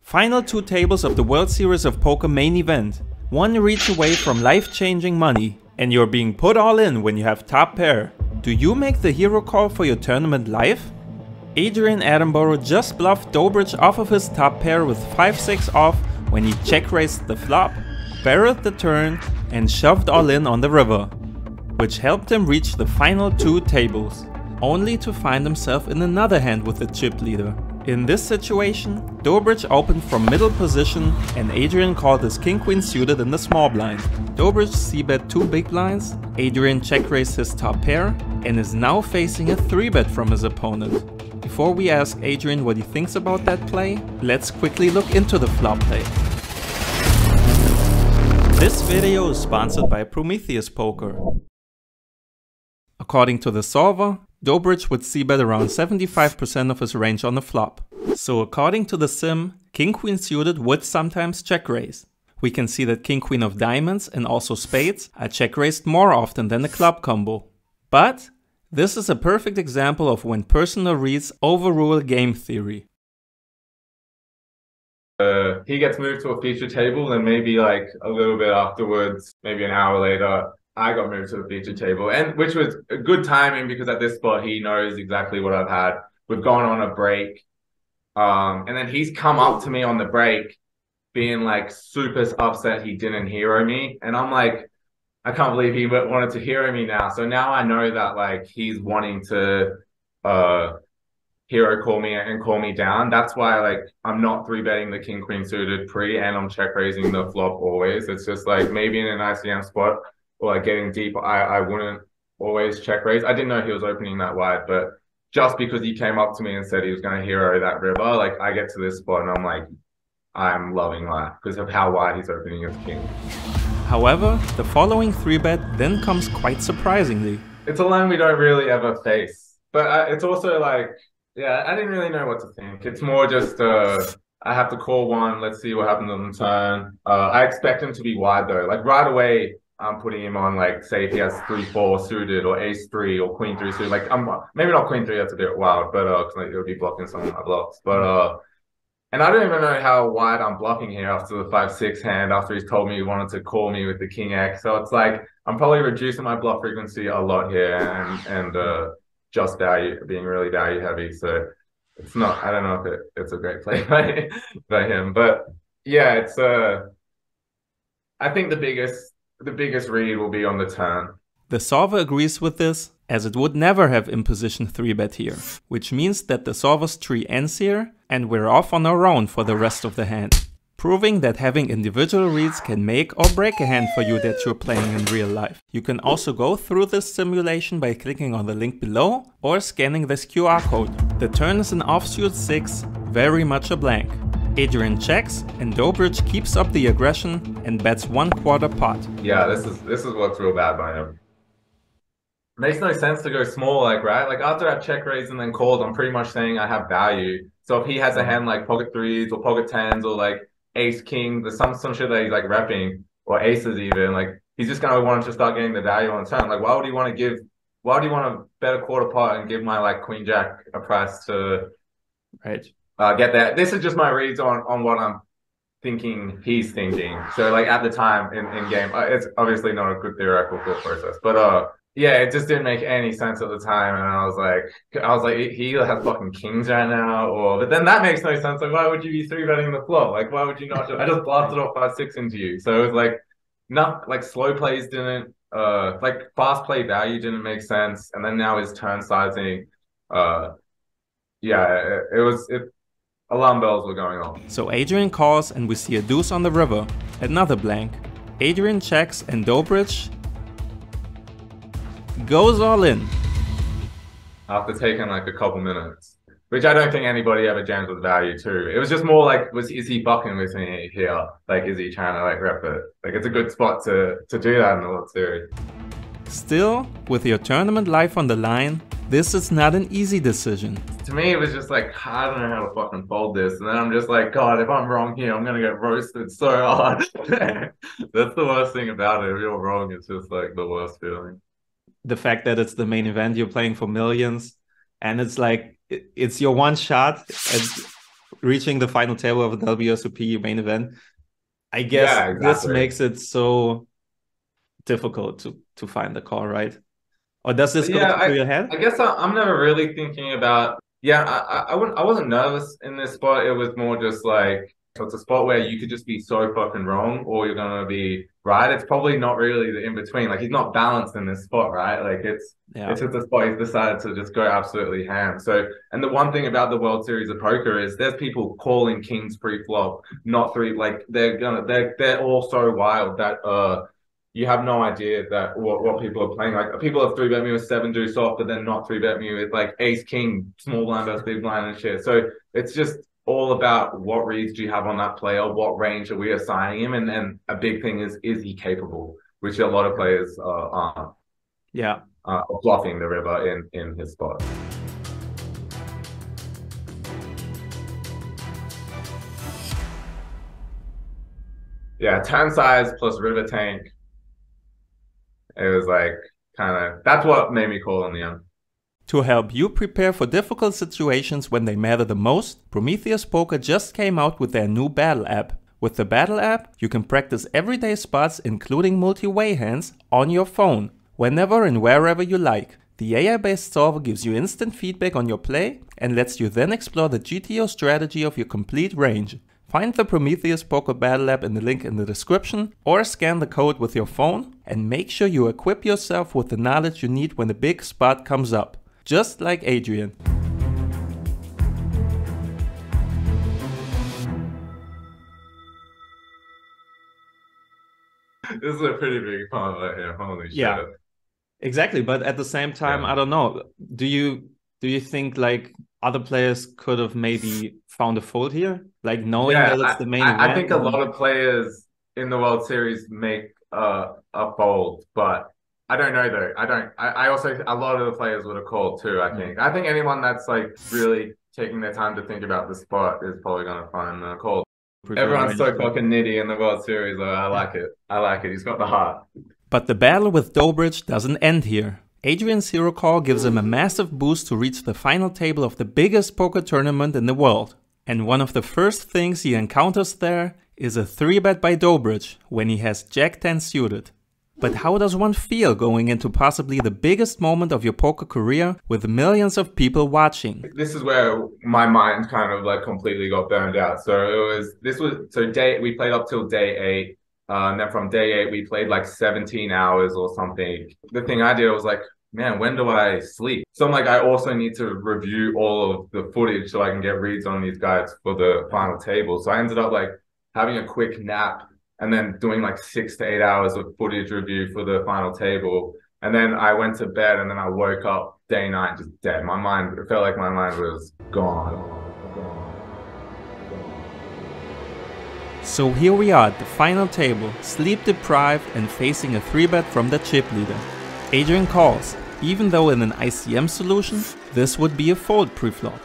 Final 2 tables of the World Series of Poker main event. One reach away from life-changing money. And you're being put all in when you have top pair. Do you make the hero call for your tournament live? Adrian Attenborough just bluffed Dobric off of his top pair with 5-6 off when he check-raised the flop, barreled the turn and shoved all in on the river, which helped him reach the final 2 tables, only to find himself in another hand with the chip leader. In this situation, Dobric opened from middle position and Adrian called his king-queen suited in the small blind. Dobric c-bet 2 big blinds, Adrian check-raised his top pair and is now facing a 3-bet from his opponent. Before we ask Adrian what he thinks about that play, let's quickly look into the flop play. This video is sponsored by Prometheus Poker. According to the solver, Dobric would c-bet around 75% of his range on the flop. So according to the sim, king-queen suited would sometimes check-raise. We can see that king-queen of diamonds and also spades are check-raised more often than the club combo. But this is a perfect example of when personal reads overrule game theory. He gets moved to a feature table and maybe like a little bit afterwards, maybe an hour later, I got moved to a feature table, and which was a good timing because at this spot he knows exactly what I've had. We've gone on a break, and then he's come up to me on the break, being like super upset he didn't hero me, and I'm like, I can't believe he wanted to hero me now. So now I know that like he's wanting to hero call me and call me down. That's why like I'm not 3-betting the king queen suited pre, and I'm check raising the flop always. It's just like maybe in an ICM spot, or like getting deep, I wouldn't always check raise. I didn't know he was opening that wide, but just because he came up to me and said he was going to hero that river, like I get to this spot and I'm like, I'm loving life because of how wide he's opening his king. However, the following 3-bet then comes quite surprisingly. It's a line we don't really ever face, but it's also like, yeah, I didn't really know what to think. It's more just, I have to call one, let's see what happens on the turn. I expect him to be wide though, like right away, I'm putting him on like, say if he has 3-4 suited or ace-3 or queen-3 suited, like maybe not queen-3, that's a bit wild, but cause like, it would be blocking some of my blocks. But and I don't even know how wide I'm bluffing here after the 5-6 hand, after he's told me he wanted to call me with the king X. So it's like I'm probably reducing my bluff frequency a lot here and just being really value heavy. So it's not, I don't know if it's a great play by him, but yeah, it's I think the biggest read will be on the turn. The solver agrees with this, as it would never have imposition 3-bet here, which means that the solver's tree ends here, and we're off on our own for the rest of the hand, proving that having individual reads can make or break a hand for you that you're playing in real life. You can also go through this simulation by clicking on the link below or scanning this QR code. The turn is an offsuit 6, very much a blank. Adrian checks and Dobric keeps up the aggression and bets 1/4 pot. Yeah, this is what's real bad by him. Makes no sense to go small, like, right? Like after I check raise and then called, I'm pretty much saying I have value. So if he has a hand like pocket 3s or pocket 10s or like ace king, there's some shit that he's like repping, or aces even, like he's just gonna want to start getting the value on the turn. Like why would he want to bet a 1/4 pot and give my like queen jack a price to get that? This is just my reads on what I'm thinking he's thinking. So like at the time in game, it's obviously not a good theoretical thought process, but yeah, it just didn't make any sense at the time, and I was like, he has fucking kings right now, but then that makes no sense. Like, why would you be 3-betting the flop? Like, why would you not? I just blasted off 5-6 into you, so it was like, not like slow plays didn't, like fast play value didn't make sense, and then now his turn sizing, yeah, alarm bells were going on. So Adrian calls, and we see a deuce on the river, another blank. Adrian checks, and Dobric goes all in. After taking like a couple minutes, which I don't think anybody ever jams with value too. It was just more like, is he fucking with me here? Like, is he trying to like rep it? Like, it's a good spot to do that in the World Series. Still, with your tournament life on the line, this is not an easy decision. To me, it was just like, I don't know how to fucking fold this. And then I'm just like, God, if I'm wrong here, I'm gonna get roasted so hard. That's the worst thing about it. If you're wrong, it's just like the worst feeling. The fact that it's the main event, you're playing for millions, and it's like it's your one shot, and reaching the final table of the WSOP main event. I guess Yeah, this exactly. makes it so difficult to find the call, right? Or does this But go yeah, through your head? I guess I'm never really thinking about. Yeah, I wasn't nervous in this spot. It was more just like so it's a spot where you could just be so fucking wrong, or you're gonna be right. It's probably not really the in between. Like he's not balanced in this spot, right? Like Yeah. it's just a spot he's decided to just go absolutely ham. So, and the one thing about the World Series of Poker is there's people calling kings pre-flop, not three. Like they're all so wild that you have no idea that what people are playing. Like people have three bet me with seven deuce off, but then not three bet me with like ace king, small blind versus big blind and shit. So it's just all about what reads do you have on that player, what range are we assigning him, and then a big thing is he capable, which a lot of players aren't. Yeah. Bluffing the river in his spot. Yeah, turn size plus river tank. It was like kind of that's what made me call on the end. To help you prepare for difficult situations when they matter the most, Prometheus Poker just came out with their new battle app. With the battle app, you can practice everyday spots including multi-way hands on your phone, whenever and wherever you like. The AI-based solver gives you instant feedback on your play and lets you then explore the GTO strategy of your complete range. Find the Prometheus Poker Battle app in the link in the description or scan the code with your phone and make sure you equip yourself with the knowledge you need when the big spot comes up. Just like Adrian. This is a pretty big pun right here. Holy shit. Yeah, exactly. But at the same time, I don't know. Do you think like other players could have maybe found a fold here? Like knowing that it's the main event? I think a lot of players in the World Series make a fold, but I don't know though. I also a lot of the players would have called too, I think. I think anyone that's like really taking their time to think about the spot is probably gonna find the call. Everyone's so fucking nitty in the World Series, though. I like it. I like it. He's got the heart. But the battle with Dobric doesn't end here. Adrian's hero call gives him a massive boost to reach the final table of the biggest poker tournament in the world. And one of the first things he encounters there is a 3-bet by Dobric when he has Jack-10 suited. But how does one feel going into possibly the biggest moment of your poker career with millions of people watching? This is where my mind kind of like completely got burned out. So we played up till day 8. And then from day 8, we played like 17 hours or something. The thing I did was like, man, when do I sleep? So I'm like, I also need to review all of the footage so I can get reads on these guys for the final table. So I ended up like having a quick nap and then doing like 6 to 8 hours of footage review for the final table. And then I went to bed and then I woke up day 9 just dead. It felt like my mind was gone. So here we are at the final table, sleep deprived and facing a 3-bet from the chip leader. Adrian calls, even though in an ICM solution, this would be a fold preflop.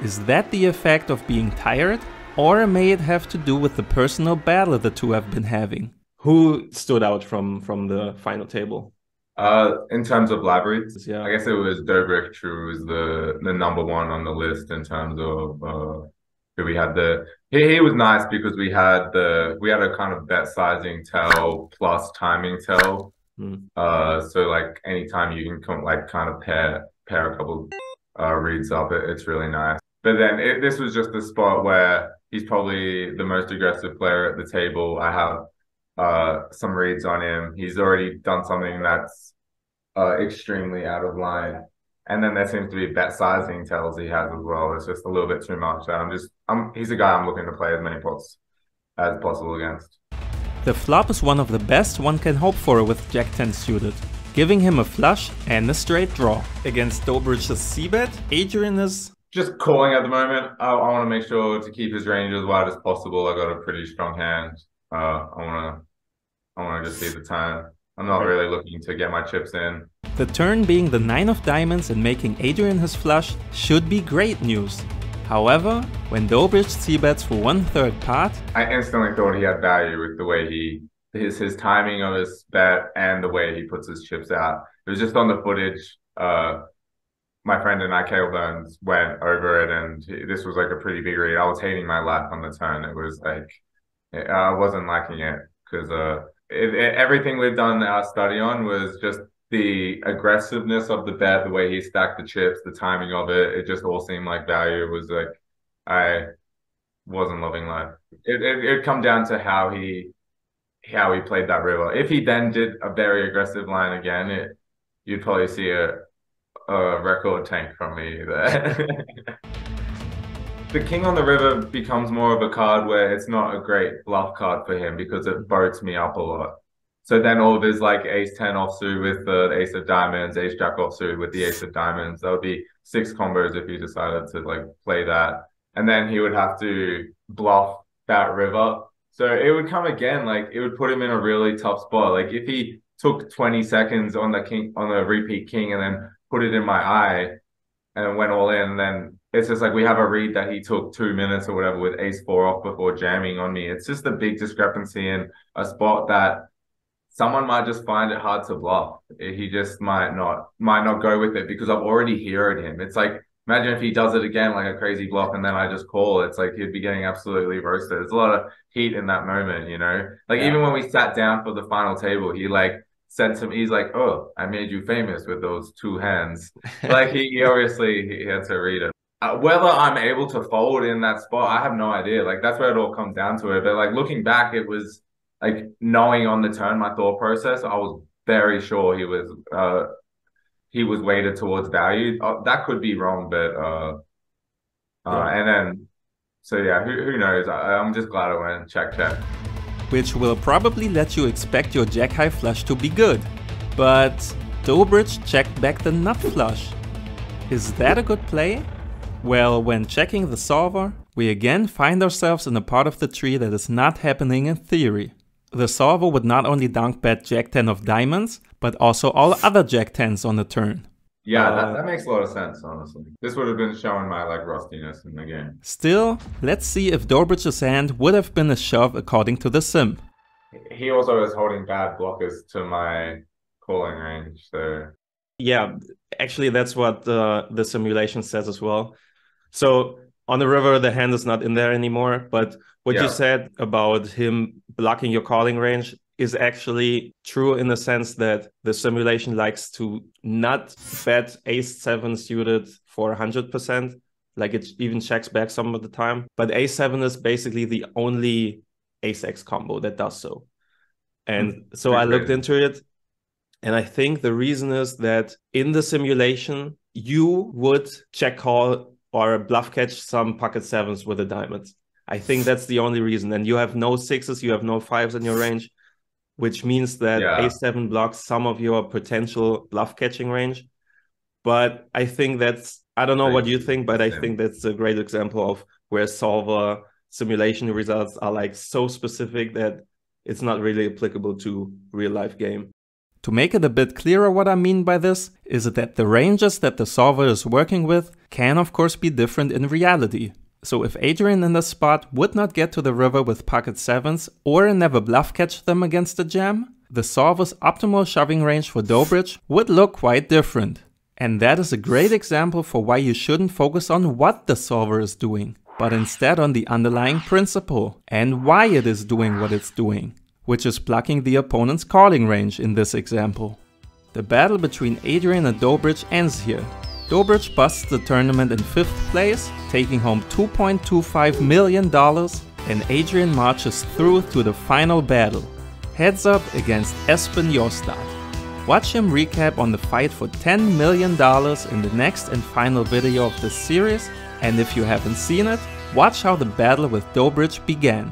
Is that the effect of being tired? Or may it have to do with the personal battle the two have been having? Who stood out from the final table? In terms of lab reads, yeah. I guess it was Dobric who was the number one on the list in terms of who we had he was nice because we had a kind of bet sizing tell plus timing tell. So like anytime you can kind of pair a couple reads up, it's really nice. But then this was just the spot where he's probably the most aggressive player at the table. I have some reads on him. He's already done something that's extremely out of line. And then there seems to be bet sizing tells he has as well. It's just a little bit too much. He's a guy I'm looking to play as many pots as possible against. The flop is one of the best one can hope for with Jack-10 suited, giving him a flush and a straight draw. Against Dobric's C-bet, Adrian is just calling at the moment. I want to make sure to keep his range as wide as possible. I got a pretty strong hand. I want to just see the turn. I'm not really looking to get my chips in. The turn being the 9 of diamonds and making Adrian his flush should be great news. However, when Dobric c-bets for 1/3 pot, I instantly thought he had value with the way his timing of his bet and the way he puts his chips out. It was just on the footage. my friend and I, Cale Burns, went over it, and this was like a pretty big read. I was hating my life on the turn. It was like I wasn't liking it because everything we've done our study on was just the aggressiveness of the bet, the way he stacked the chips, the timing of it. It just all seemed like value. It was like I wasn't loving life. It come down to how he played that river. If he then did a very aggressive line again, you'd probably see a record tank from me there. The king on the river becomes more of a card where it's not a great bluff card for him because it boats me up a lot. So then all of his like ace-10 offsuit with the ace of diamonds, ace-jack offsuit with the ace of diamonds, that would be 6 combos if he decided to like play that. And then he would have to bluff that river. So it would come again, like it would put him in a really tough spot. Like if he took 20 seconds on the king, on the repeat king, and then put it in my eye and went all in, and then it's just like we have a read that he took 2 minutes or whatever with ace-4 off before jamming on me. It's just a big discrepancy in a spot that someone might just find it hard to bluff. He just might not go with it because I've already heard him. It's like, imagine if he does it again like a crazy bluff and then I just call. It's like he'd be getting absolutely roasted. There's a lot of heat in that moment, you know? Like even when we sat down for the final table, he like said to me, he's like, "Oh, I made you famous with those 2 hands." Like he obviously he had to read it. Whether I'm able to fold in that spot, I have no idea. Like that's where it all comes down to it. But like looking back, it was like knowing on the turn my thought process, I was very sure he was weighted towards value. That could be wrong, but and then so yeah, who knows? I'm just glad I went check. Which will probably let you expect your jack high flush to be good. But Dobric checked back the nut flush. Is that a good play? Well, when checking the solver, we again find ourselves in a part of the tree that is not happening in theory. The solver would not only dunk bet jack 10 of diamonds, but also all other jack 10s on the turn. Yeah, that makes a lot of sense, honestly. This would have been showing my like rustiness in the game. Still, let's see if Dobric's hand would have been a shove according to the sim. He also is holding bad blockers to my calling range, so... Yeah, actually that's what the simulation says as well. So on the river, the hand is not in there anymore, but what you said about him blocking your calling range is actually true in the sense that the simulation likes to not bet ace-7 suited for 100%. Like it even checks back some of the time. But ace-7 is basically the only ace-x combo that does so. And so I looked into it. And I think the reason is that in the simulation, you would check call or bluff catch some pocket 7s with the diamonds. I think that's the only reason. And you have no 6s, you have no 5s in your range, which means that ace-7 blocks some of your potential bluff catching range. But I think that's, I don't know what you think, but I think that's a great example of where solver simulation results are like so specific that it's not really applicable to real life game. To make it a bit clearer what I mean by this is that the ranges that the solver is working with can of course be different in reality. So if Adrian in this spot would not get to the river with pocket 7s or never bluff catch them against the jam, the solver's optimal shoving range for Dobric would look quite different. And that is a great example for why you shouldn't focus on what the solver is doing, but instead on the underlying principle and why it is doing what it's doing, which is blocking the opponent's calling range in this example. The battle between Adrian and Dobric ends here. Dobric busts the tournament in 5th place, taking home $2.25 million, and Adrian marches through to the final battle, heads up against Espen Jostad. Watch him recap on the fight for $10 million in the next and final video of this series, and if you haven't seen it, watch how the battle with Dobric began.